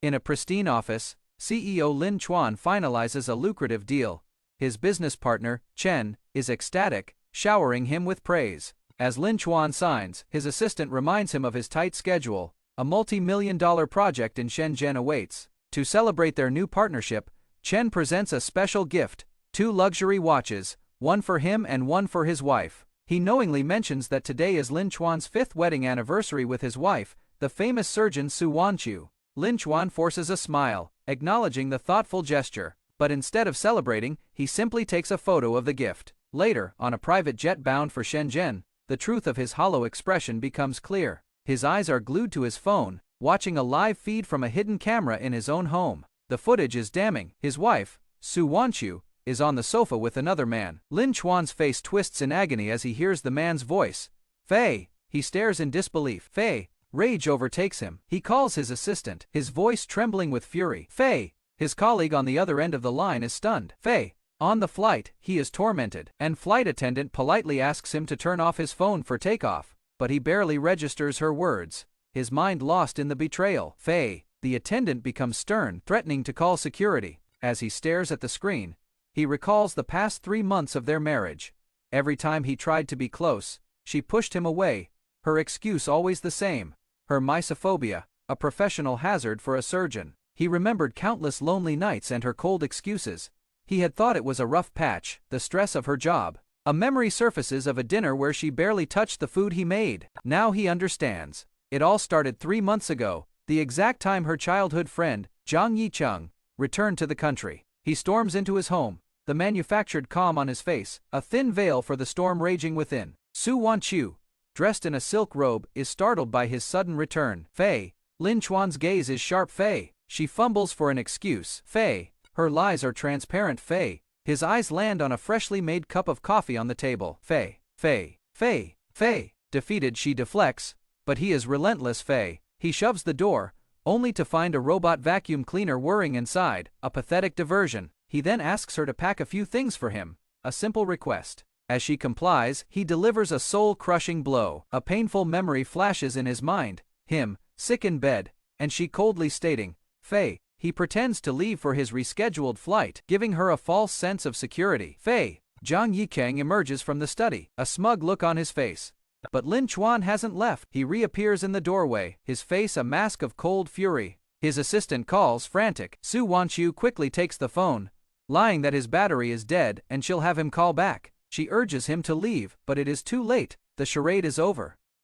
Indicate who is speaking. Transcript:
Speaker 1: In a pristine office, CEO Lin Chuan finalizes a lucrative deal. His business partner, Chen, is ecstatic, showering him with praise. As Lin Chuan signs, his assistant reminds him of his tight schedule. A multi-million-dollar project in Shenzhen awaits. To celebrate their new partnership, Chen presents a special gift, 2 luxury watches, one for him and one for his wife. He knowingly mentions that today is Lin Chuan's 5th wedding anniversary with his wife, the famous surgeon Su Wanqiu. Lin Chuan forces a smile, acknowledging the thoughtful gesture, but instead of celebrating, he simply takes a photo of the gift. Later, on a private jet bound for Shenzhen, the truth of his hollow expression becomes clear. His eyes are glued to his phone, watching a live feed from a hidden camera in his own home. The footage is damning. His wife, Su Wanqiu, is on the sofa with another man. Lin Chuan's face twists in agony as he hears the man's voice. Fei! He stares in disbelief. Fei! Rage overtakes him. He calls his assistant, his voice trembling with fury. Fei! His colleague on the other end of the line is stunned. Fei! On the flight, he is tormented, and flight attendant politely asks him to turn off his phone for takeoff, but he barely registers her words, his mind lost in the betrayal. Fei! The attendant becomes stern, threatening to call security. As he stares at the screen, he recalls the past 3 months of their marriage. Every time he tried to be close, she pushed him away, her excuse always the same, her mysophobia, a professional hazard for a surgeon. He remembered countless lonely nights and her cold excuses. He had thought it was a rough patch, the stress of her job. A memory surfaces of a dinner where she barely touched the food he made. Now he understands. It all started 3 months ago, the exact time her childhood friend, Zhang Yicheng, returned to the country. He storms into his home, the manufactured calm on his face, a thin veil for the storm raging within. Su Wanqiu, dressed in a silk robe, is startled by his sudden return. Fei! Lin Chuan's gaze is sharp. Fei! She fumbles for an excuse. Fei! Her lies are transparent. Fei! His eyes land on a freshly made cup of coffee on the table. Fei! Fei! Fei! Fei! Defeated, she deflects, but he is relentless. Fei! He shoves the door, only to find a robot vacuum cleaner whirring inside, a pathetic diversion. He then asks her to pack a few things for him, a simple request. As she complies, he delivers a soul-crushing blow. A painful memory flashes in his mind, him, sick in bed, and she coldly stating, Fei. He pretends to leave for his rescheduled flight, giving her a false sense of security. Fei! Zhang Yicheng emerges from the study, a smug look on his face. But Lin Chuan hasn't left. He reappears in the doorway, his face a mask of cold fury. His assistant calls, frantic. Su Wanqiu quickly takes the phone, lying that his battery is dead and she'll have him call back. She urges him to leave, but it is too late. The charade is over.